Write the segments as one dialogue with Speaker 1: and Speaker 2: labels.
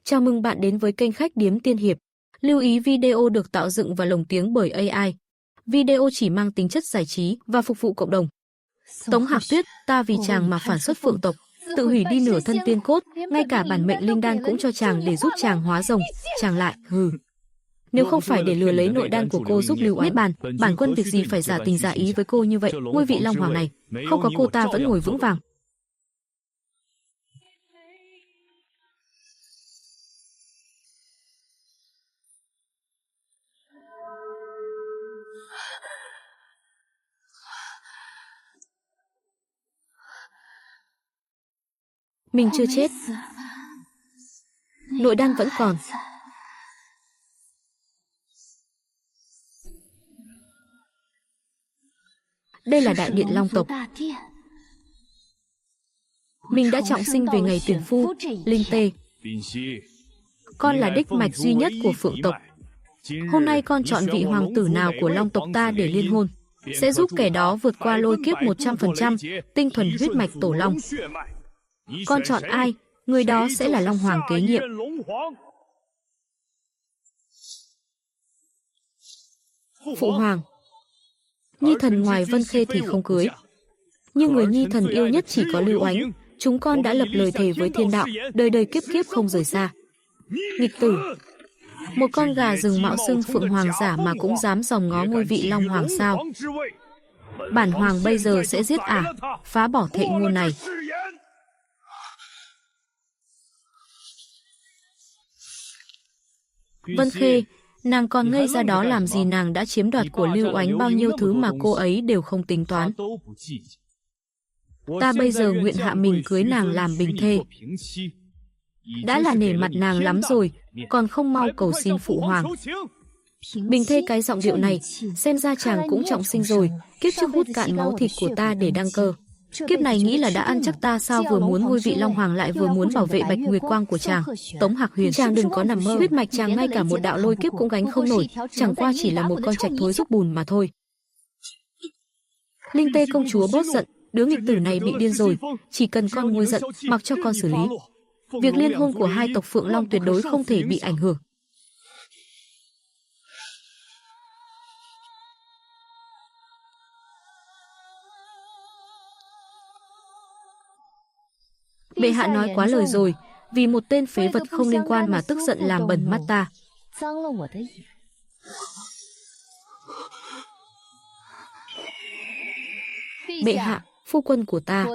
Speaker 1: Chào mừng bạn đến với kênh Khách Điếm Tiên Hiệp. Lưu ý video được tạo dựng và lồng tiếng bởi AI. Video chỉ mang tính chất giải trí và phục vụ cộng đồng. Tống Hạc Tuyết, ta vì chàng mà phản xuất phượng tộc, tự hủy đi nửa thân tiên cốt, ngay cả bản mệnh linh đan cũng cho chàng để giúp chàng hóa rồng, chàng lại, hừ. Nếu không phải để lừa lấy nội đan của cô giúp Lưu Niết Bàn, bản quân việc gì phải giả tình giả ý với cô như vậy, ngôi vị Long Hoàng này, không có cô ta vẫn ngồi vững vàng. Mình chưa chết. Nội đan vẫn còn. Đây là đại điện Long tộc. Mình đã trọng sinh về ngày tuyển phu, Linh Tê. Con là đích mạch duy nhất của Phượng tộc. Hôm nay con chọn vị hoàng tử nào của Long tộc ta để liên hôn, sẽ giúp kẻ đó vượt qua lôi kiếp 100%, tinh thuần huyết mạch tổ long. Con chọn ai, người đó sẽ là Long Hoàng kế nhiệm. Phụ hoàng, Nhi thần ngoài Vân Khê thì không cưới, nhưng người Nhi thần yêu nhất chỉ có Lưu Ánh. Chúng con đã lập lời thề với thiên đạo, đời đời kiếp kiếp không rời xa. Nghịch tử, một con gà rừng mạo xưng phượng hoàng giả mà cũng dám dòm ngó ngôi vị Long Hoàng sao? Bản hoàng bây giờ sẽ giết ả, phá bỏ thệ ngôn này. Vân Khê, nàng còn ngây ra đó làm gì? Nàng đã chiếm đoạt của Lưu Ánh bao nhiêu thứ mà cô ấy đều không tính toán. Ta bây giờ nguyện hạ mình cưới nàng làm bình thê. Đã là nể mặt nàng lắm rồi, còn không mau cầu xin phụ hoàng. Bình thê cái giọng điệu này, xem ra chàng cũng trọng sinh rồi, kiếp trước hút cạn máu thịt của ta để đăng cơ. Kiếp này nghĩ là đã ăn chắc ta sao, vừa muốn ngôi vị Long Hoàng lại vừa muốn bảo vệ Bạch Nguyệt Quang của chàng. Tống Hạc Huyền, chàng đừng có nằm mơ, huyết mạch chàng ngay cả một đạo lôi kiếp cũng gánh không nổi, chẳng qua chỉ là một con trạch thối giúp bùn mà thôi. Linh Tê công chúa bớt giận, đứa nghịch tử này bị điên rồi, chỉ cần con nguôi giận, mặc cho con xử lý. Việc liên hôn của hai tộc Phượng Long tuyệt đối không thể bị ảnh hưởng. Bệ hạ nói quá lời rồi, vì một tên phế vật không liên quan mà tức giận làm bẩn mắt ta. Bệ hạ, phu quân của ta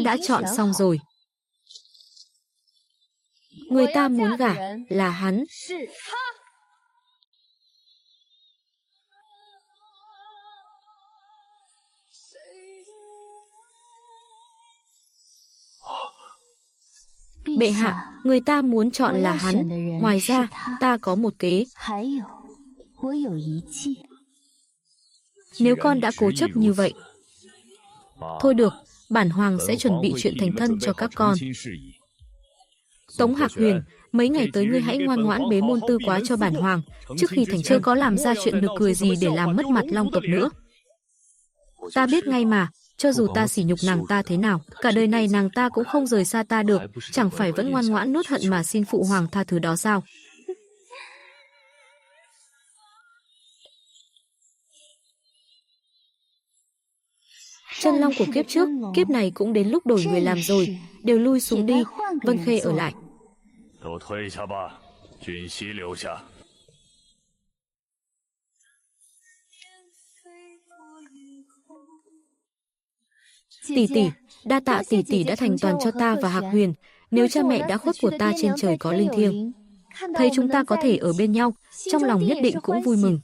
Speaker 1: đã chọn xong rồi. Người ta muốn gả là hắn. Bệ hạ, người ta muốn chọn là hắn. Ngoài ra, ta có một kế. Nếu con đã cố chấp như vậy, thôi được, bản hoàng sẽ chuẩn bị chuyện thành thân cho các con. Tống Hạc Huyền, mấy ngày tới ngươi hãy ngoan ngoãn bế môn tư quá cho bản hoàng, trước khi thành chưa có làm ra chuyện nực cười gì để làm mất mặt Long tộc nữa. Ta biết ngay mà, cho dù ta sỉ nhục nàng ta thế nào, cả đời này nàng ta cũng không rời xa ta được, chẳng phải vẫn ngoan ngoãn nuốt hận mà xin phụ hoàng tha thứ đó sao? Chân long của kiếp trước, kiếp này cũng đến lúc đổi người làm rồi, đều lui xuống đi, Vân Khê ở lại. Tỷ tỷ, đa tạ tỷ tỷ đã thành toàn cho ta và Hạc Huyền. Nếu cha mẹ đã khuất của ta trên trời có linh thiêng, thấy chúng ta có thể ở bên nhau, trong lòng nhất định cũng vui mừng.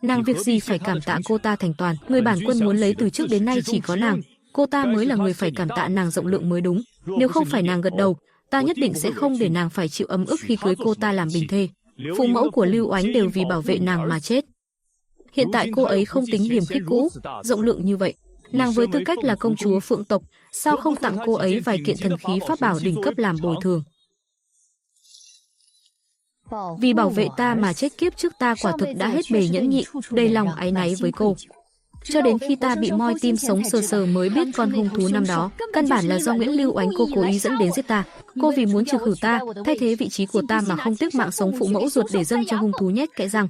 Speaker 1: Nàng việc gì phải cảm tạ cô ta thành toàn, người bản quân muốn lấy từ trước đến nay chỉ có nàng, cô ta mới là người phải cảm tạ nàng rộng lượng mới đúng. Nếu không phải nàng gật đầu, ta nhất định sẽ không để nàng phải chịu ấm ức khi cưới cô ta làm bình thê. Phụ mẫu của Lưu Ánh đều vì bảo vệ nàng mà chết. Hiện tại cô ấy không tính hiềm khích cũ, rộng lượng như vậy. Nàng với tư cách là công chúa Phượng tộc, sao không tặng cô ấy vài kiện thần khí pháp bảo đỉnh cấp làm bồi thường? Vì bảo vệ ta mà chết, kiếp trước ta quả thực đã hết bề nhẫn nhịn, đầy lòng áy náy với cô. Cho đến khi ta bị moi tim sống sờ sờ mới biết con hung thú năm đó căn bản là do Nguyễn Lưu Oánh cô cố ý dẫn đến giết ta. Cô vì muốn trừ khử ta, thay thế vị trí của ta mà không tiếc mạng sống phụ mẫu ruột để dâng cho hung thú nhét kẽ răng.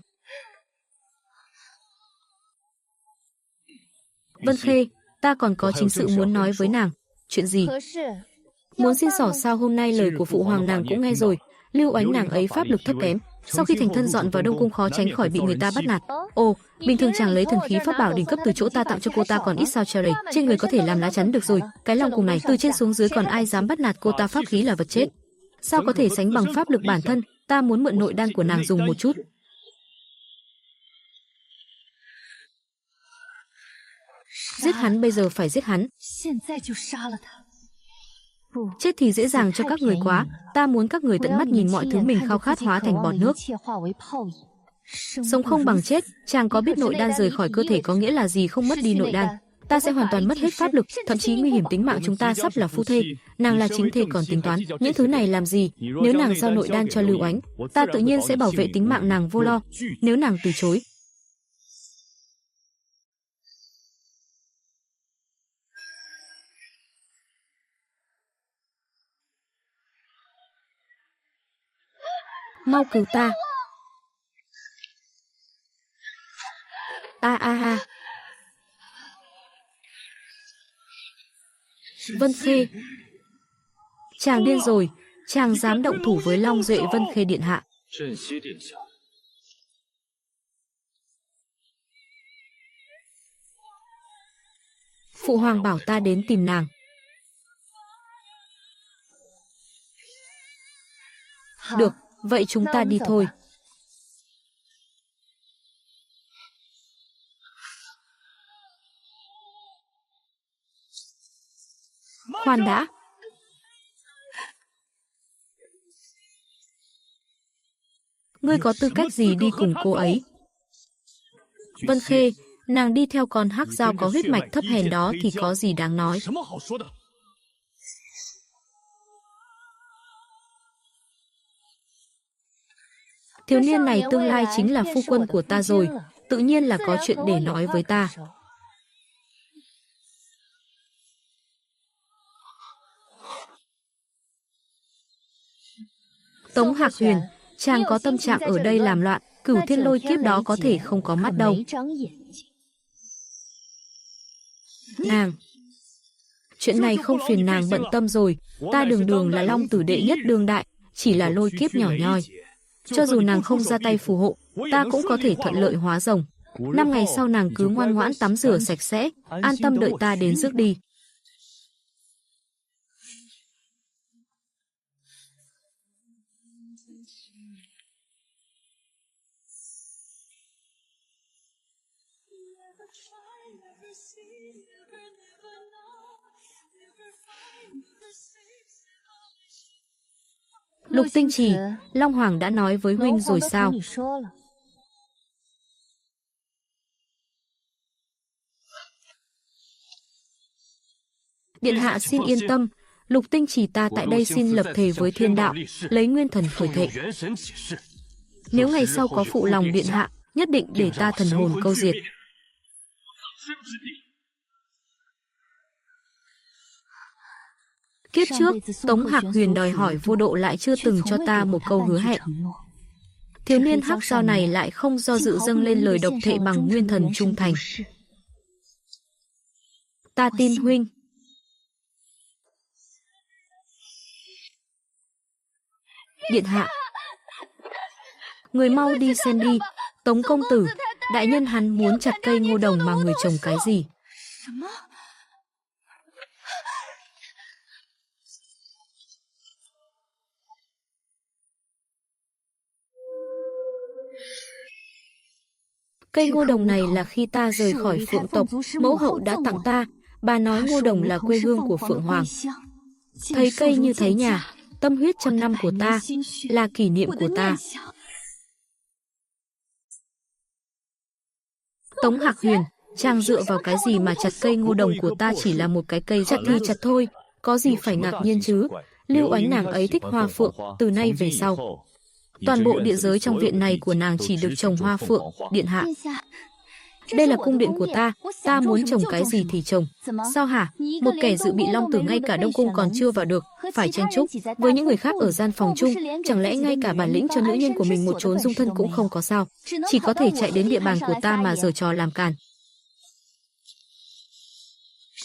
Speaker 1: Vân Khê, ta còn có chính sự muốn nói với nàng. Chuyện gì? Muốn xin xỏ sao? Hôm nay lời của phụ hoàng nàng cũng nghe rồi. Lưu Oánh nàng ấy pháp lực thấp kém, sau khi thành thân dọn vào Đông Cung khó tránh khỏi bị người ta bắt nạt. Ồ, bình thường chàng lấy thần khí pháp bảo đỉnh cấp từ chỗ ta tặng cho cô ta còn ít sao treo đầy, trên người có thể làm lá chắn được rồi. Cái lòng cùng này, từ trên xuống dưới còn ai dám bắt nạt cô ta? Pháp khí là vật chết, sao có thể sánh bằng pháp lực bản thân? Ta muốn mượn nội đan của nàng dùng một chút. Giết hắn, bây giờ phải giết hắn. Chết thì dễ dàng cho các người quá, ta muốn các người tận mắt nhìn mọi thứ mình khao khát hóa thành bọt nước. Sống không bằng chết, chàng có biết nội đan rời khỏi cơ thể có nghĩa là gì không? Mất đi nội đan, ta sẽ hoàn toàn mất hết pháp lực, thậm chí nguy hiểm tính mạng. Chúng ta sắp là phu thê, nàng là chính thê còn tính toán những thứ này làm gì? Nếu nàng giao nội đan cho Lưu Oánh, ta tự nhiên sẽ bảo vệ tính mạng nàng vô lo. Nếu nàng từ chối, mau cứu ta. Vân Khê, chàng điên rồi, chàng dám động thủ với Long Duệ. Vân Khê điện hạ. Phụ hoàng bảo ta đến tìm nàng. Được, vậy chúng ta đi thôi. Khoan đã. Ngươi có tư cách gì đi cùng cô ấy? Vân Khê, nàng đi theo con hắc dao có huyết mạch thấp hèn đó thì có gì đáng nói. Thiếu niên này tương lai chính là phu quân của ta rồi, tự nhiên là có chuyện để nói với ta. Tống Hạc Huyền, chàng có tâm trạng ở đây làm loạn, Cửu Thiên Lôi kiếp đó có thể không có mắt đâu. Nàng, chuyện này không phiền nàng bận tâm rồi, ta đường đường là long tử đệ nhất đương đại, chỉ là lôi kiếp nhỏ nhoi. Cho dù nàng không ra tay phù hộ, ta cũng có thể thuận lợi hóa rồng. 5 ngày sau nàng cứ ngoan ngoãn tắm rửa sạch sẽ, an tâm đợi ta đến rước đi. Lục Tinh Trì, Long Hoàng đã nói với huynh rồi sao? Điện hạ xin yên tâm, Lục Tinh Trì ta tại đây xin lập thề với thiên đạo, lấy nguyên thần khởi thệ. Nếu ngày sau có phụ lòng điện hạ, nhất định để ta thần hồn câu diệt. Kiếp trước, Tống Hạc Huyền đòi hỏi vô độ lại chưa từng cho ta một câu hứa hẹn. Thiếu niên hắc dao này lại không do dự dâng lên lời độc thệ bằng nguyên thần trung thành. Ta tin huynh. Điện hạ, người mau đi xem đi. Tống công tử, đại nhân hắn muốn chặt cây ngô đồng mà người trồng cái gì? Cây ngô đồng này là khi ta rời khỏi Phượng tộc, mẫu hậu đã tặng ta. Bà nói ngô đồng là quê hương của Phượng Hoàng. Thấy cây như thấy nhà, tâm huyết trăm năm của ta, là kỷ niệm của ta. Tống Hạc Huyền, chàng dựa vào cái gì mà chặt cây ngô đồng của ta? Chỉ là một cái cây, chặt thì chặt thôi, có gì phải ngạc nhiên chứ? Lưu Oánh nàng ấy thích hoa phượng, từ nay về sau toàn bộ địa giới trong viện này của nàng chỉ được trồng hoa phượng. Điện hạ, Đây là cung điện của ta muốn trồng cái gì thì trồng. Sao hả? Một kẻ dự bị long tử ngay cả đông cung còn chưa vào được, phải chen chúc với những người khác ở gian phòng chung, chẳng lẽ ngay cả bản lĩnh cho nữ nhân của mình một chốn dung thân cũng không có sao? Chỉ có thể chạy đến địa bàn của ta mà giở trò làm càn.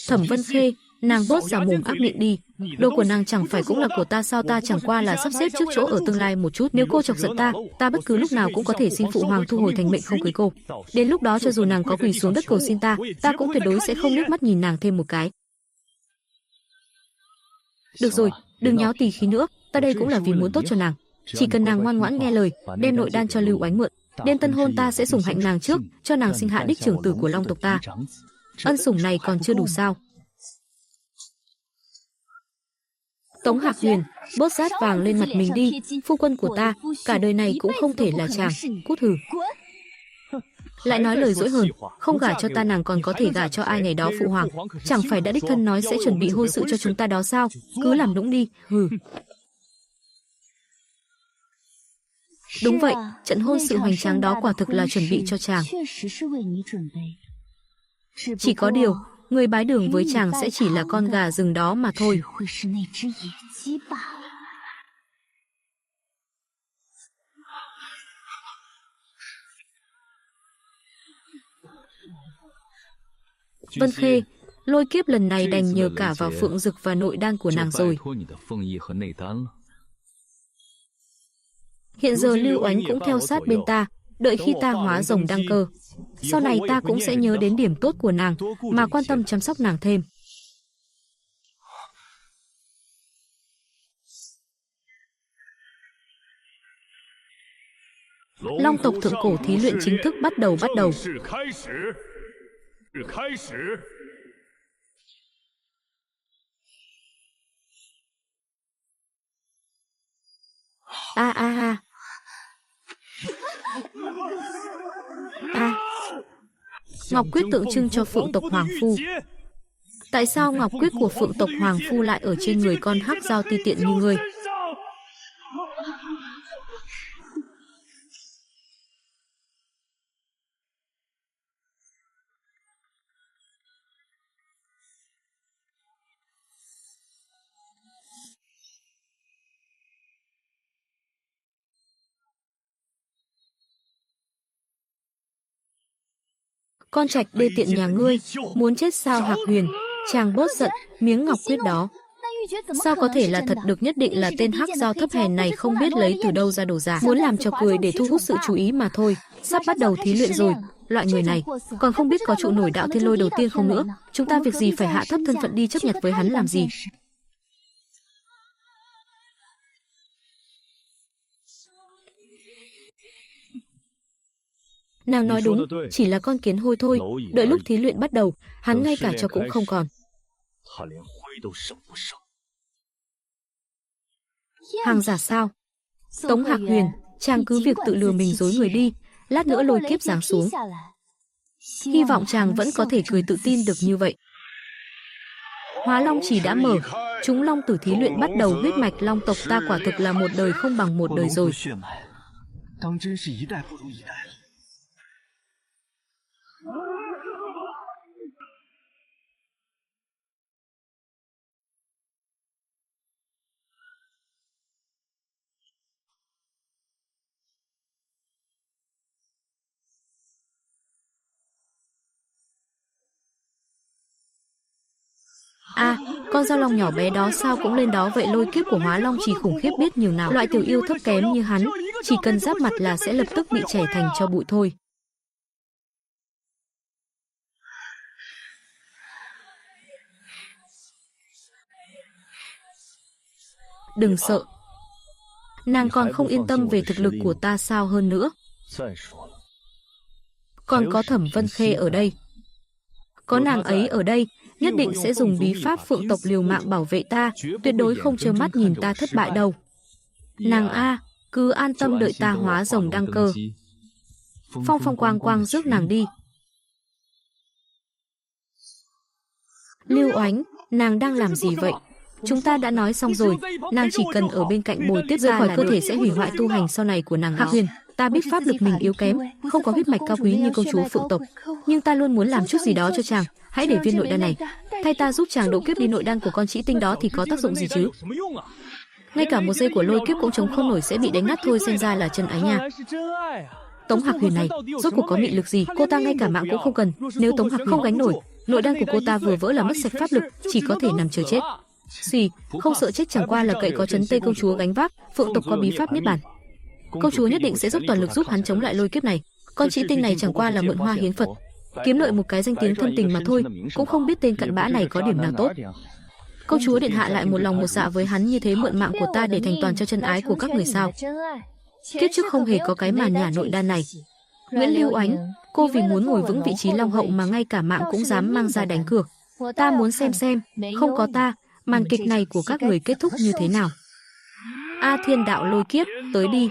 Speaker 1: Thẩm Vân Khê, nàng bớt giả mồm ác miệng đi. Đồ của nàng chẳng phải cũng là của ta sao? Ta chẳng qua là sắp xếp trước chỗ ở tương lai một chút. Nếu cô chọc giận ta bất cứ lúc nào cũng có thể xin phụ hoàng thu hồi thành mệnh không cưới cô. Đến lúc đó cho dù nàng có quỳ xuống đất cầu xin ta cũng tuyệt đối sẽ không liếc mắt nhìn nàng thêm một cái. Được rồi, đừng nháo tì khí nữa, ta đây cũng là vì muốn tốt cho nàng. Chỉ cần nàng ngoan ngoãn nghe lời, đem nội đan cho Lưu Oánh mượn, đêm tân hôn ta sẽ sủng hạnh nàng trước, cho nàng sinh hạ đích trưởng tử của Long tộc ta. Ân sủng này còn chưa đủ sao? Tống Hạc Huyền, bớt rát vàng lên mặt mình đi, phu quân của ta, cả đời này cũng không thể là chàng, cút hừ. Lại nói lời dỗi hờn, không gả cho ta nàng còn có thể gả cho ai ngày đó phụ hoàng, chẳng phải đã đích thân nói sẽ chuẩn bị hôn sự cho chúng ta đó sao? Cứ làm nũng đi, hừ. Đúng vậy, trận hôn sự hoành tráng đó quả thực là chuẩn bị cho chàng. Chỉ có điều, người bái đường với chàng sẽ chỉ là con gà rừng đó mà thôi. Vân Khê, lôi kiếp lần này đành nhờ cả vào Phượng Dực và nội đan của nàng rồi. Hiện giờ Lưu Oánh cũng theo sát bên ta, đợi khi ta hóa rồng đăng cơ. Sau này ta cũng sẽ nhớ đến điểm tốt của nàng, mà quan tâm chăm sóc nàng thêm. Long tộc thượng cổ thí luyện chính thức bắt đầu. Ngọc quyết tượng trưng cho Phượng tộc Hoàng Phu. Tại sao ngọc quyết của Phượng tộc Hoàng Phu lại ở trên người con hắc dao ti tiện như ngươi? Con trạch đê tiện nhà ngươi, muốn chết sao Hạc Huyền? Chàng bớt giận, miếng ngọc quyết đó sao có thể là thật được? Nhất định là tên hắc dao thấp hèn này không biết lấy từ đâu ra đồ giả, muốn làm trò cười để thu hút sự chú ý mà thôi. Sắp bắt đầu thí luyện rồi, loại người này còn không biết có trụ nổi đạo thiên lôi đầu tiên không nữa. Chúng ta việc gì phải hạ thấp thân phận đi chấp nhặt với hắn làm gì? Nàng nói đúng, chỉ là con kiến hôi thôi. Đợi lúc thí luyện bắt đầu, hắn ngay cả cho cũng không còn. Hàng giả sao? Tống Hạc Huyền, chàng cứ việc tự lừa mình dối người đi, lát nữa lôi kiếp giáng xuống. Hy vọng chàng vẫn có thể cười tự tin được như vậy. Hóa Long chỉ đã mở, chúng long tử thí luyện bắt đầu. Huyết mạch long tộc ta quả thực là một đời không bằng một đời rồi. Con dao long nhỏ bé đó sao cũng lên đó vậy? Lôi kiếp của Hóa Long chỉ khủng khiếp biết nhường nào. Loại tiểu yêu thấp kém như hắn, chỉ cần giáp mặt là sẽ lập tức bị chảy thành tro bụi thôi. Đừng sợ. Nàng còn không yên tâm về thực lực của ta sao? Hơn nữa, còn có Thẩm Vân Khê ở đây. Có nàng ấy ở đây, nhất định sẽ dùng bí pháp Phượng tộc liều mạng bảo vệ ta, tuyệt đối không trơ mắt nhìn ta thất bại đâu. Nàng cứ an tâm đợi ta hóa rồng đăng cơ. Phong phong quang quang rước nàng đi. Lưu Oánh, nàng đang làm gì vậy? Chúng ta đã nói xong rồi, nàng chỉ cần ở bên cạnh bồi tiếp ra khỏi cơ thể sẽ hủy hoại tu hành sau này của nàng. Hạc Huyền, Ta biết pháp lực mình yếu kém, không có huyết mạch cao quý như công chúa Phượng tộc, nhưng ta luôn muốn làm chút gì đó cho chàng. Hãy để viên nội đan này, thay ta giúp chàng độ kiếp đi. Nội đan của con trĩ tinh đó thì có tác dụng gì chứ? Ngay cả một giây của lôi kiếp cũng chống không nổi, sẽ bị đánh nát thôi. Xem ra là chân ái nha. Tống Hạc Huyền này, rốt cuộc có mị lực gì? Cô ta ngay cả mạng cũng không cần. Nếu Tống Hạc không gánh nổi, nội đan của cô ta vừa vỡ là mất sạch pháp lực, chỉ có thể nằm chờ chết. Xì, không sợ chết, chẳng qua là cậy có trấn Tây công chúa gánh vác. Phượng tộc có bí pháp niết bàn, công chúa nhất định sẽ dốc toàn lực giúp hắn chống lại lôi kiếp này. Con trĩ tinh này chẳng qua là mượn hoa hiến Phật, kiếm lợi một cái danh tiếng thân tình mà thôi, cũng không biết tên cặn bã này có điểm nào tốt. Công chúa điện hạ lại một lòng một dạ với hắn như thế, mượn mạng của ta để thành toàn cho chân ái của các người sao? Kiếp trước không hề có cái màn nhả nội đan này. Nguyễn Lưu Ánh, cô vì muốn ngồi vững vị trí long hậu mà ngay cả mạng cũng dám mang ra đánh cược. Ta muốn xem, không có ta, màn kịch này của các người kết thúc như thế nào. A Thiên đạo lôi kiếp, tới đi.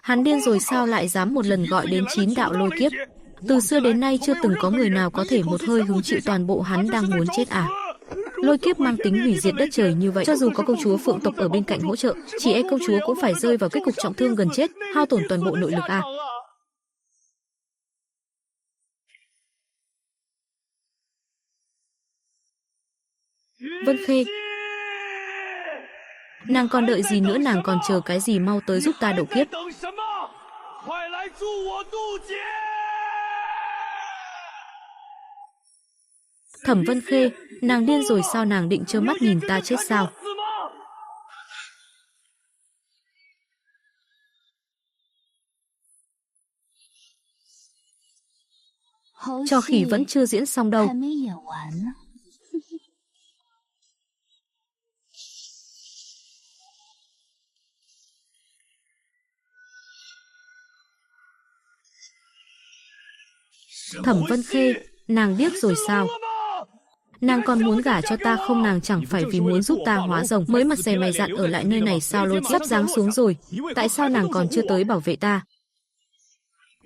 Speaker 1: Hắn điên rồi sao lại dám một lần gọi đến 9 đạo lôi kiếp? Từ xưa đến nay chưa từng có người nào có thể một hơi hứng chịu toàn bộ. Hắn đang muốn chết à? Lôi kiếp mang tính hủy diệt đất trời như vậy, cho dù có công chúa Phượng tộc ở bên cạnh hỗ trợ, chỉ e công chúa cũng phải rơi vào kết cục trọng thương gần chết, hao tổn toàn bộ nội lực à? Vân Khê, nàng còn đợi gì nữa? Nàng còn chờ cái gì? Mau tới giúp ta độ kiếp. Thẩm Vân Khê, nàng điên rồi sao? Nàng định trơ mắt nhìn ta chết sao? Trò khỉ vẫn chưa diễn xong đâu. Thẩm Vân Khê, nàng điếc rồi sao? Nàng còn muốn gả cho ta không? Nàng chẳng phải vì muốn giúp ta hóa rồng mới mặt dày mày dạn ở lại nơi này sao? Lôi sắp giáng xuống rồi, tại sao nàng còn chưa tới bảo vệ ta?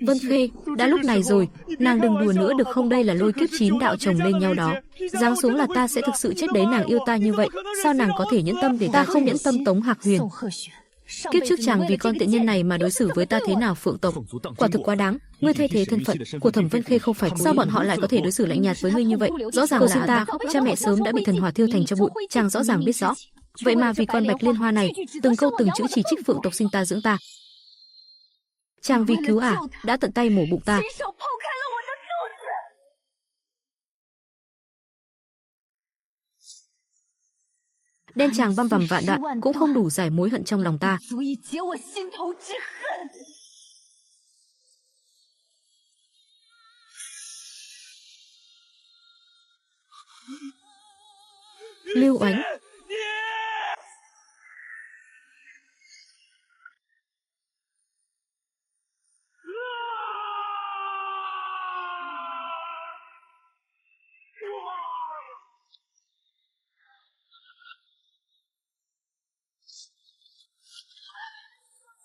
Speaker 1: Vân Khê, đã lúc này rồi, nàng đừng đùa nữa được không? Đây là lôi kiếp 9 đạo chồng lên nhau đó, giáng xuống là ta sẽ thực sự chết đấy. Nàng yêu ta như vậy, sao nàng có thể nhẫn tâm để ta không nhẫn tâm? Tống Hạc Huyền, kiếp trước chàng vì con tiện nhân này mà đối xử với ta thế nào? Phượng tộc, quả thực quá đáng. Ngươi thay thế thân phận của Thẩm Vân Khê không phải sao bọn họ lại có thể đối xử lạnh nhạt với ngươi như vậy? Rõ ràng là ta, cha mẹ sớm đã bị thần hỏa thiêu thành cho bụi, chàng rõ ràng biết rõ. Vậy mà vì con Bạch Liên Hoa này, từng câu từng chữ chỉ trích Phượng tộc sinh ta dưỡng ta. Chàng vì cứu đã tận tay mổ bụng ta. Đen chàng băm vằm vạn đoạn cũng không đủ giải mối hận trong lòng ta. Lưu Ánh,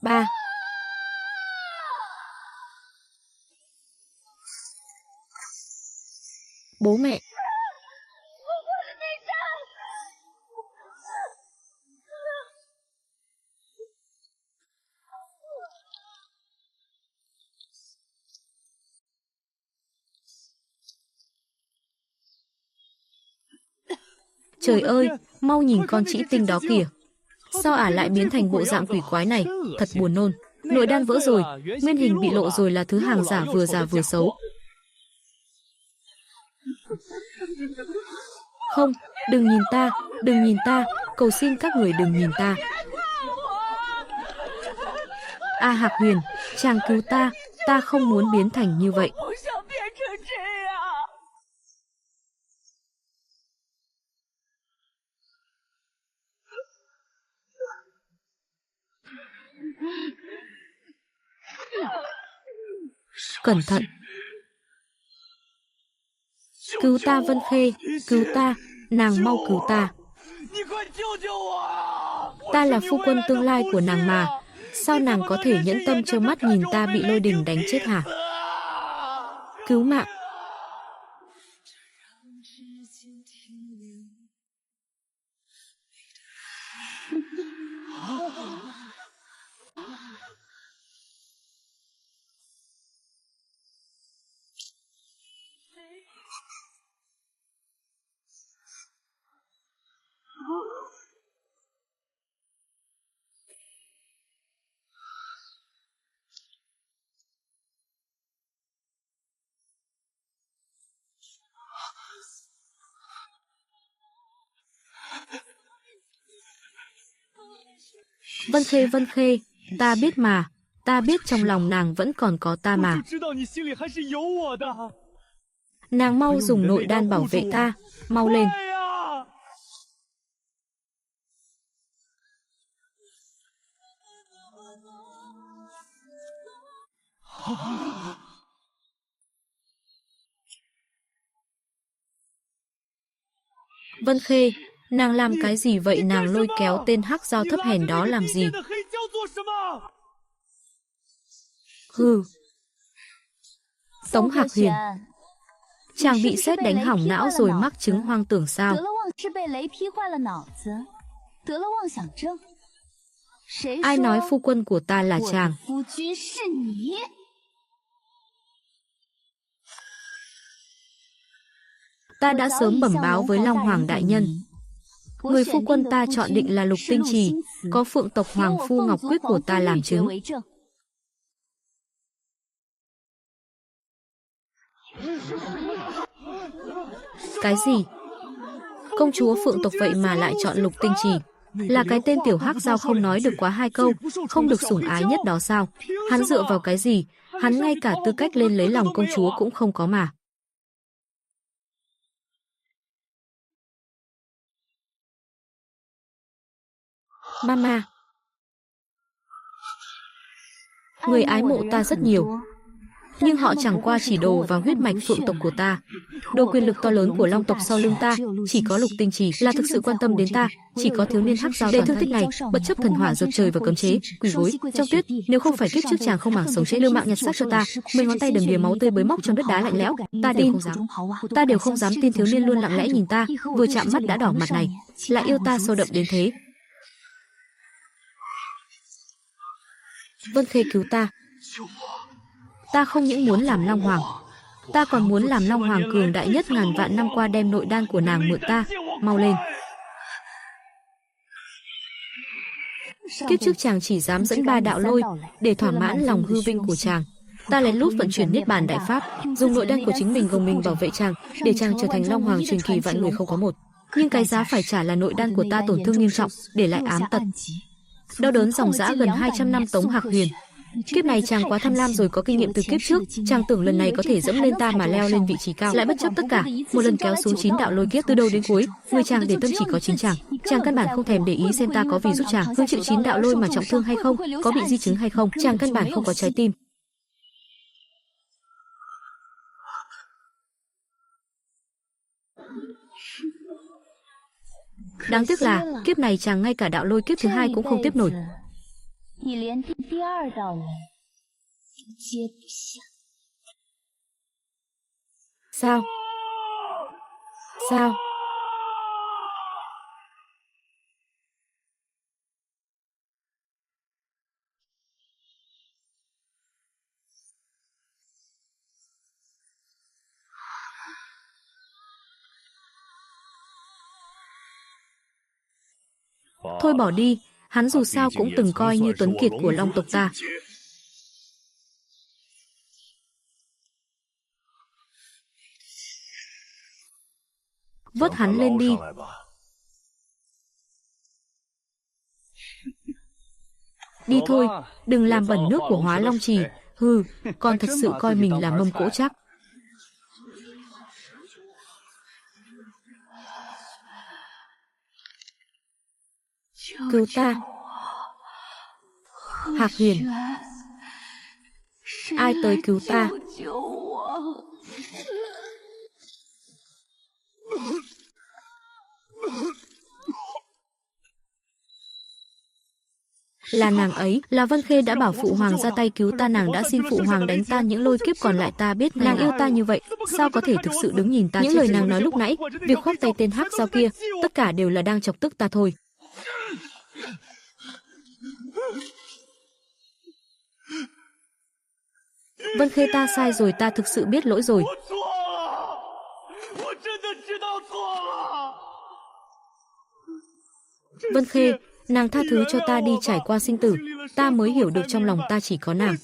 Speaker 1: ba, bố mẹ. Trời ơi, mau nhìn con trĩ tinh đó kìa. Sao lại biến thành bộ dạng quỷ quái này, thật buồn nôn. Nội đan vỡ rồi, nguyên hình bị lộ rồi, là thứ hàng giả vừa xấu. Không, đừng nhìn ta, cầu xin các người đừng nhìn ta. A Hạc Huyền, chàng cứu ta không muốn biến thành như vậy. Cẩn thận. Cứu ta Vân Khê, cứu ta, nàng mau cứu ta. Ta là phu quân tương lai của nàng mà, Sao nàng có thể nhẫn tâm trơ mắt nhìn ta bị lôi đình đánh chết hả? Cứu mạng! Vân Khê, ta biết mà, ta biết trong lòng nàng vẫn còn có ta mà. Nàng mau dùng nội đan bảo vệ ta, mau lên. Vân Khê, nàng làm cái gì vậy? Nàng lôi kéo tên hắc dao thấp hèn đó làm gì? Hừ. Tống Hạc Huyền, chàng bị sét đánh hỏng não rồi mắc chứng hoang tưởng sao? Ai nói phu quân của ta là chàng? Ta đã sớm bẩm báo với Long Hoàng đại nhân. Người phu quân ta chọn định là Lục Tinh Trì, có phượng tộc Hoàng Phu Ngọc Quyết của ta làm chứng. Cái gì? Công chúa phượng tộc vậy mà lại chọn Lục Tinh Trì? Là cái tên tiểu hắc dao không nói được quá hai câu, không được sủng ái nhất đó sao? Hắn dựa vào cái gì? Hắn ngay cả tư cách lên lấy lòng công chúa cũng không có mà. Mama, người ái mộ ta rất nhiều, nhưng họ chẳng qua chỉ đồ vào huyết mạch phượng tộc của ta. Đồ quyền lực to lớn của long tộc sau lưng ta, chỉ có Lục Tinh Trì là thực sự quan tâm đến ta. Chỉ có thiếu niên hắc dao đầy thương tích này, bất chấp thần hỏa giật trời và cấm chế, quỳ gối trong tuyết. Nếu không phải kiếp trước chàng không màng sống chết liều mạng nhặt xác cho ta, 10 ngón tay đầm đìa máu tươi bới móc trong đất đá lạnh lẽo, ta đều không dám tin thiếu niên luôn lặng lẽ nhìn ta, vừa chạm mắt đã đỏ mặt này, lại yêu ta sâu đậm đến thế. Vân Khê cứu ta. Ta không những muốn làm Long Hoàng, ta còn muốn làm Long Hoàng cường đại nhất ngàn vạn năm qua, đem nội đan của nàng mượn ta, mau lên. Kiếp trước chàng chỉ dám dẫn 3 đạo lôi để thỏa mãn lòng hư vinh của chàng. Ta lén lút vận chuyển niết bàn đại pháp, dùng nội đan của chính mình gồng mình bảo vệ chàng, để chàng trở thành Long Hoàng truyền kỳ vạn người không có một. Nhưng cái giá phải trả là nội đan của ta tổn thương nghiêm trọng, để lại ám tật. Đau đớn dòng dã gần 200 năm. Tống Hạc Huyền, kiếp này chàng quá tham lam rồi, có kinh nghiệm từ kiếp trước, chàng tưởng lần này có thể dẫm lên ta mà leo lên vị trí cao, lại bất chấp tất cả, một lần kéo xuống 9 đạo lôi kiếp từ đầu đến cuối. Người chàng để tâm chỉ có chính chàng, chàng căn bản không thèm để ý xem ta có vì giúp chàng hứng chịu 9 đạo lôi mà trọng thương hay không, có bị di chứng hay không, chàng căn bản không có trái tim. Đáng tiếc là kiếp này chàng ngay cả đạo lôi kiếp thứ 2 cũng không tiếp nổi. Sao? Sao? Thôi bỏ đi, hắn dù sao cũng từng coi như tuấn kiệt của long tộc ta. Vớt hắn lên đi. Đi thôi, đừng làm bẩn nước của Hóa Long Trì. Hừ, con thật sự coi mình là mâm cỗ chắc. Cứu ta. Hạc Huyền, ai tới cứu ta? Là nàng ấy, là Vân Khê đã bảo phụ hoàng ra tay cứu ta, nàng đã xin phụ hoàng đánh tan những lôi kiếp, còn lại ta biết nàng yêu ta như vậy, sao có thể thực sự đứng nhìn ta. Những lời nàng nói lúc nãy, việc khoác tay tên hắc dao kia, tất cả đều là đang chọc tức ta thôi. Vân Khê, ta sai rồi, ta thực sự biết lỗi rồi. Vân Khê, nàng tha thứ cho ta đi, trải qua sinh tử, ta mới hiểu được trong lòng ta chỉ có nàng.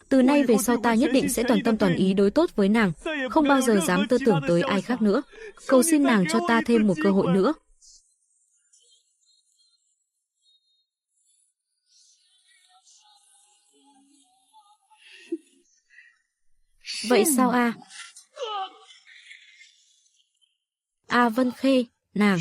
Speaker 1: Từ nay về sau ta nhất định sẽ toàn tâm toàn ý đối tốt với nàng, không bao giờ dám tư tưởng tới ai khác nữa. Cầu xin nàng cho ta thêm một cơ hội nữa. Vậy sao a? À Vân Khê, nàng.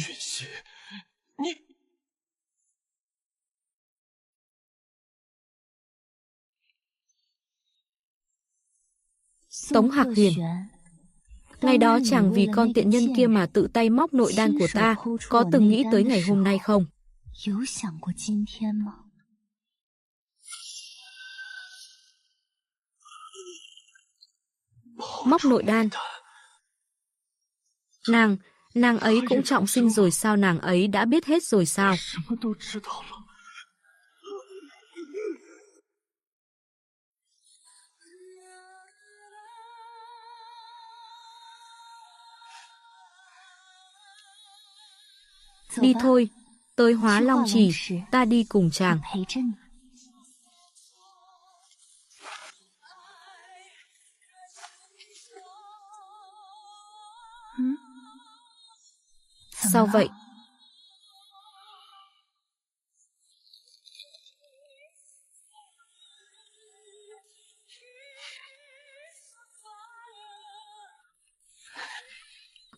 Speaker 1: Tống Hạc Huyền. Ngày đó chàng vì con tiện nhân kia mà tự tay móc nội đan của ta, có từng nghĩ tới ngày hôm nay không? Móc nội đan. Nàng ấy cũng trọng sinh rồi sao? Nàng ấy đã biết hết rồi sao? Đi thôi, tới Hóa Long Trì, ta đi cùng chàng. Sao vậy?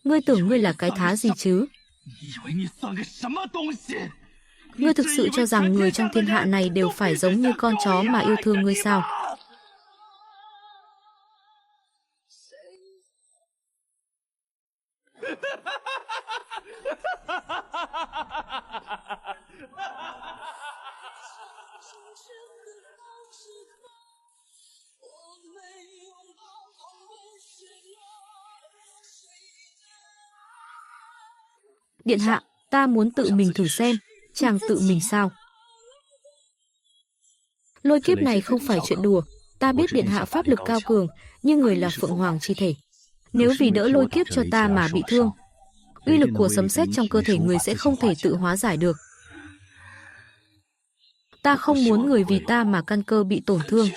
Speaker 1: Ngươi tưởng ngươi là cái thá gì chứ? Ngươi thực sự cho rằng người trong thiên hạ này đều phải giống như con chó mà yêu thương ngươi sao? Điện hạ, ta muốn tự mình thử xem, chàng tự mình sao? Lôi kiếp này không phải chuyện đùa, ta biết điện hạ pháp lực cao cường, nhưng người là Phượng Hoàng chi thể. Nếu vì đỡ lôi kiếp cho ta mà bị thương, uy lực của sấm sét trong cơ thể người sẽ không thể tự hóa giải được. Ta không muốn người vì ta mà căn cơ bị tổn thương.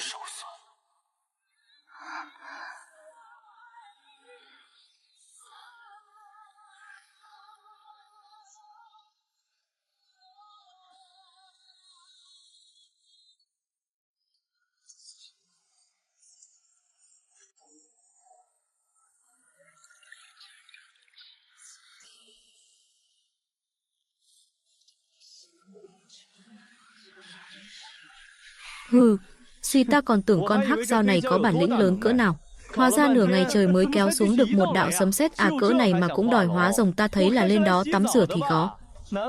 Speaker 1: Hừ, suy ta còn tưởng con hắc dao này có bản lĩnh lớn cỡ nào. Hóa ra nửa ngày trời mới kéo xuống được một đạo sấm sét à, cỡ này mà cũng đòi hóa rồng, ta thấy là lên đó tắm rửa thì có.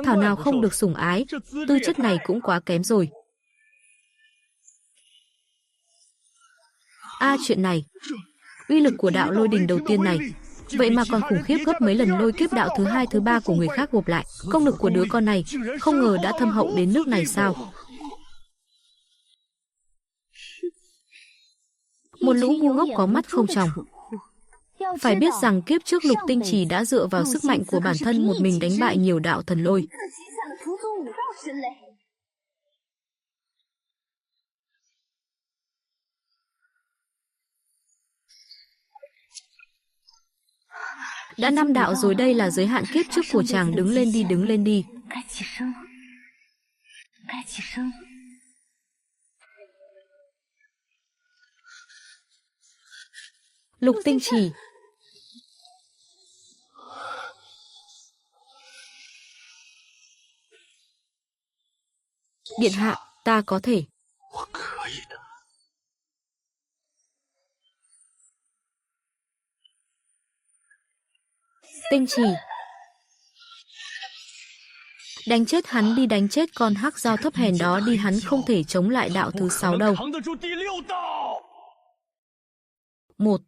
Speaker 1: Thảo nào không được sủng ái, tư chất này cũng quá kém rồi. Chuyện này, uy lực của đạo lôi đình đầu tiên này, vậy mà còn khủng khiếp gấp mấy lần lôi kiếp đạo thứ hai, thứ ba của người khác gộp lại. Công lực của đứa con này, không ngờ đã thâm hậu đến nước này sao? Một lũ ngu ngốc có mắt không tròng. Phải biết rằng kiếp trước Lục Tinh Trì đã dựa vào sức mạnh của bản thân một mình đánh bại nhiều đạo thần lôi. Đã 5 đạo rồi, đây là giới hạn kiếp trước của chàng. Đứng lên đi, đứng lên đi. Lục Tinh Trì. Điện hạ, ta có thể. Tinh Trì. Đánh chết hắn đi, đánh chết con hắc giao thấp hèn đó đi, hắn không thể chống lại đạo thứ 6 đâu. Một.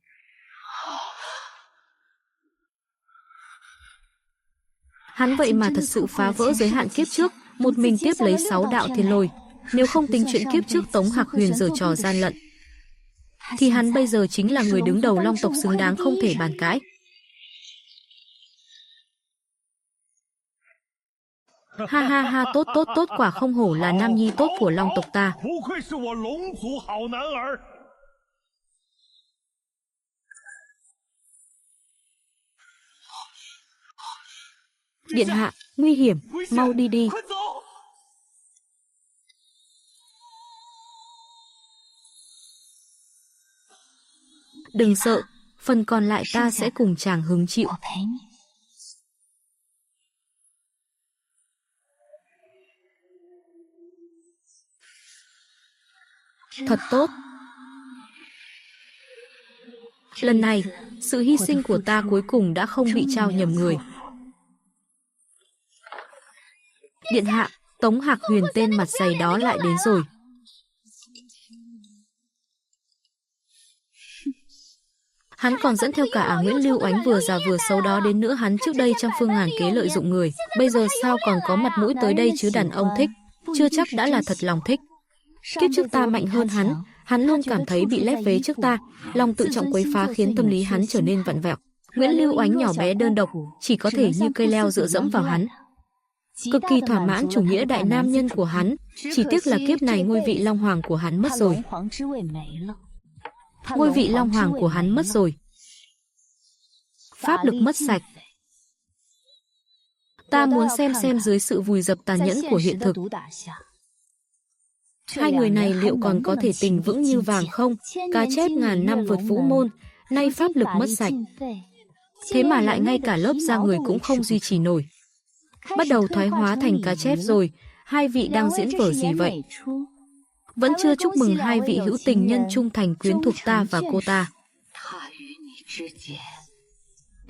Speaker 1: Hắn vậy mà thật sự phá vỡ giới hạn kiếp trước, một mình tiếp lấy 6 đạo thiên lôi. Nếu không tính chuyện kiếp trước Tống Hạc Huyền giở trò gian lận, thì hắn bây giờ chính là người đứng đầu Long tộc xứng đáng không thể bàn cãi. Ha ha ha, tốt tốt tốt, quả không hổ là nam nhi tốt của Long tộc ta. Điện hạ, nguy hiểm, mau đi đi. Đừng sợ, phần còn lại ta sẽ cùng chàng hứng chịu. Thật tốt. Lần này, sự hy sinh của ta cuối cùng đã không bị trao nhầm người. Điện hạ, Tống Hạc Huyền tên mặt dày đó lại đến rồi. Hắn còn dẫn theo cả Nguyễn Lưu Ánh vừa già vừa xấu đó đến nữa, hắn trước đây trăm phương ngàn kế lợi dụng người, bây giờ sao còn có mặt mũi tới đây chứ? Đàn ông thích, chưa chắc đã là thật lòng thích. Kiếp trước ta mạnh hơn hắn luôn cảm thấy bị lép vế trước ta, lòng tự trọng quấy phá khiến tâm lý hắn trở nên vặn vẹo. Nguyễn Lưu Ánh nhỏ bé đơn độc, chỉ có thể như cây leo dựa dẫm vào hắn. Cực kỳ thỏa mãn chủ nghĩa đại nam nhân của hắn, chỉ tiếc là kiếp này ngôi vị Long Hoàng của hắn mất rồi. Ngôi vị Long Hoàng của hắn mất rồi. Pháp lực mất sạch. Ta muốn xem dưới sự vùi dập tàn nhẫn của hiện thực, hai người này liệu còn có thể tình vững như vàng không? Cá chép ngàn năm vượt vũ môn, nay pháp lực mất sạch. Thế mà lại ngay cả lớp da người cũng không duy trì nổi. Bắt đầu thoái hóa thành cá chép rồi. Hai vị đang diễn vở gì vậy? Vẫn chưa chúc mừng hai vị hữu tình nhân trung thành quyến thuộc ta và cô ta.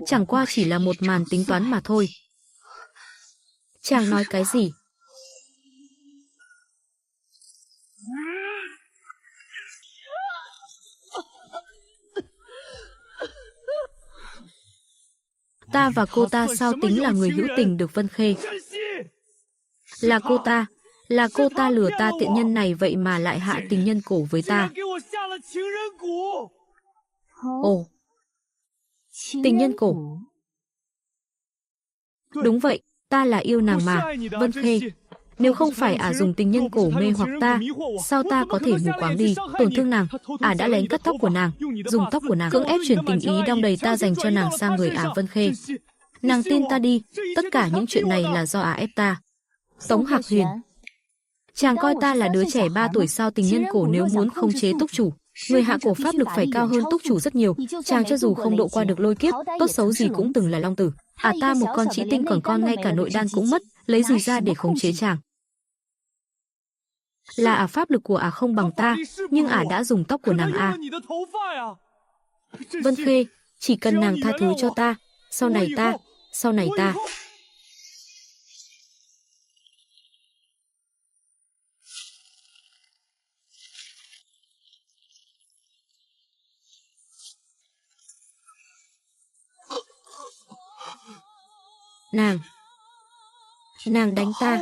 Speaker 1: Chẳng qua chỉ là một màn tính toán mà thôi. Chàng nói cái gì? Ta và cô ta sao tính là người hữu tình được Vân Khê? Là cô ta lừa ta, tiện nhân này vậy mà lại hạ tình nhân cổ với ta. Ồ, tình nhân cổ. Đúng vậy, ta là yêu nàng mà, Vân Khê. Nếu không phải dùng tình nhân cổ mê hoặc ta, sao ta có thể mù quáng đi, tổn thương nàng? Đã lén cắt tóc của nàng, dùng tóc của nàng cưỡng ép chuyển tình ý đong đầy ta dành cho nàng sang người Vân Khê. Nàng tin ta đi, tất cả những chuyện này là do ép ta. Tống Hạc Huyền, chàng coi ta là đứa trẻ 3 tuổi sao? Tình nhân cổ nếu muốn khống chế túc chủ, người hạ cổ pháp lực phải cao hơn túc chủ rất nhiều. Chàng cho dù không độ qua được lôi kiếp, tốt xấu gì cũng từng là long tử. Ta một con trĩ tinh, còn con ngay cả nội đan cũng mất, lấy gì ra để khống chế chàng? Là pháp lực của không bằng ta, nhưng đã dùng tóc của nàng Vân Khê, chỉ cần nàng tha thứ cho ta, sau này ta. Nàng đánh ta.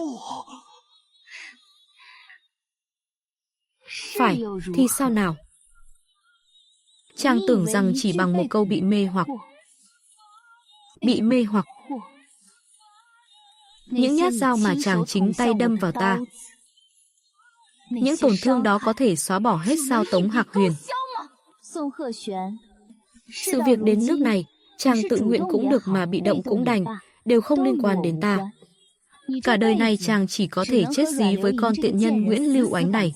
Speaker 1: Phải, thì sao nào? Chàng tưởng rằng chỉ bằng một câu bị mê hoặc. Những nhát dao mà chàng chính tay đâm vào ta, những tổn thương đó có thể xóa bỏ hết sao Tống Hạc Huyền? Sự việc đến nước này, chàng tự nguyện cũng được mà bị động cũng đành, đều không liên quan đến ta. Cả đời này chàng chỉ có thể chết dí với con tiện nhân Nguyễn Lưu Ánh này,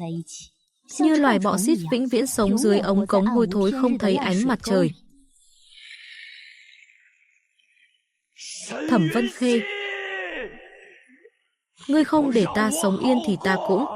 Speaker 1: như loài bọ xít vĩnh viễn sống dưới ống cống hôi thối không thấy ánh mặt trời. Thẩm Vân Khê, ngươi không để ta sống yên thì ta cũng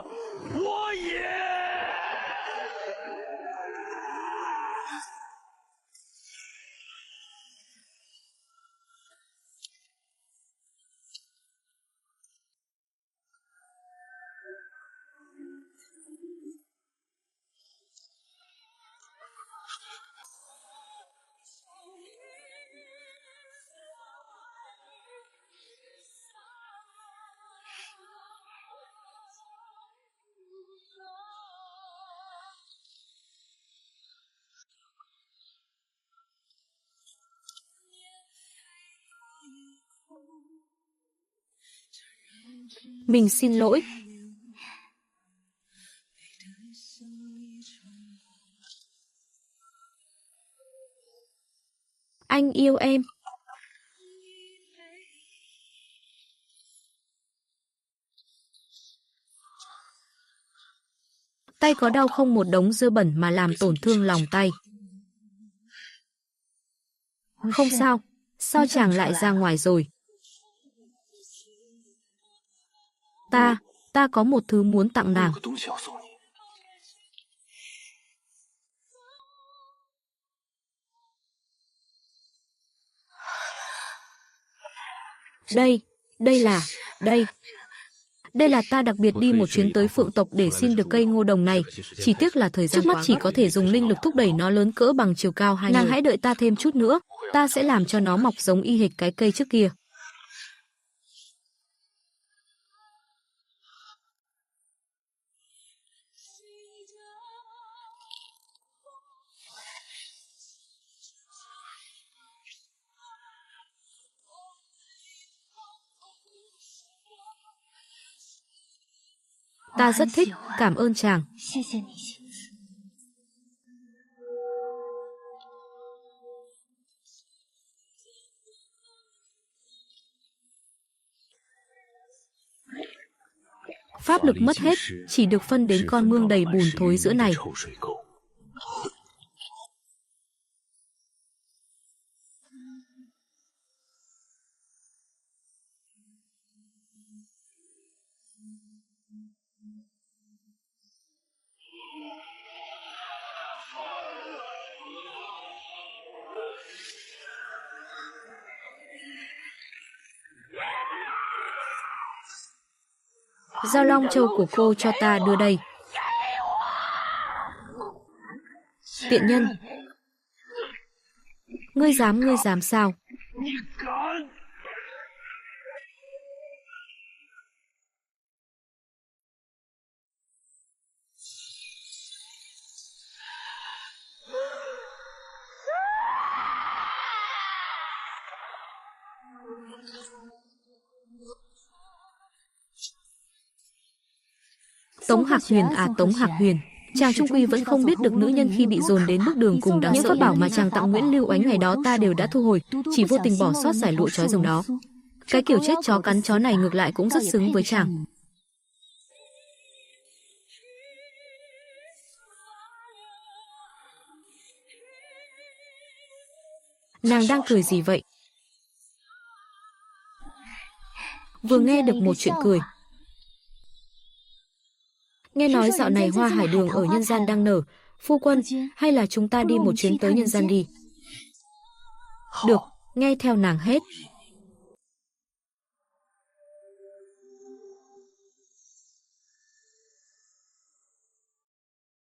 Speaker 1: Mình xin lỗi. Anh yêu em. Tay có đau không? Một đống dơ bẩn mà làm tổn thương lòng tay. Không sao. Sao chàng lại ra ngoài rồi? Ta có một thứ muốn tặng nàng. Đây là ta đặc biệt đi một chuyến tới Phượng tộc để xin được cây ngô đồng này. Chỉ tiếc là thời gian trước mắt chỉ có thể dùng linh lực thúc đẩy nó lớn cỡ bằng chiều cao hai người. Nàng hãy đợi ta thêm chút nữa, ta sẽ làm cho nó mọc giống y hệt cái cây trước kia. Ta rất thích, cảm ơn chàng. Pháp lực mất hết, chỉ được phân đến con mương đầy bùn thối giữa này. Giao long châu của cô cho ta đưa đây. Tiện nhân. Ngươi dám sao? Tống Hạc Huyền à, Tống Hạc Huyền. Chàng trung quy vẫn không biết được nữ nhân khi bị dồn đến bước đường cùng đáng sợ. Những pháp bảo mà chàng tặng Nguyễn Lưu Ánh ngày đó ta đều đã thu hồi, chỉ vô tình bỏ sót giải lụa trói rồng đó. Cái kiểu chết chó cắn chó này ngược lại cũng rất xứng với chàng. Nàng đang cười gì vậy? Vừa nghe được một chuyện cười. Nghe nói dạo này hoa hải đường ở nhân gian đang nở. Phu quân, hay là chúng ta đi một chuyến tới nhân gian đi? Được, nghe theo nàng hết.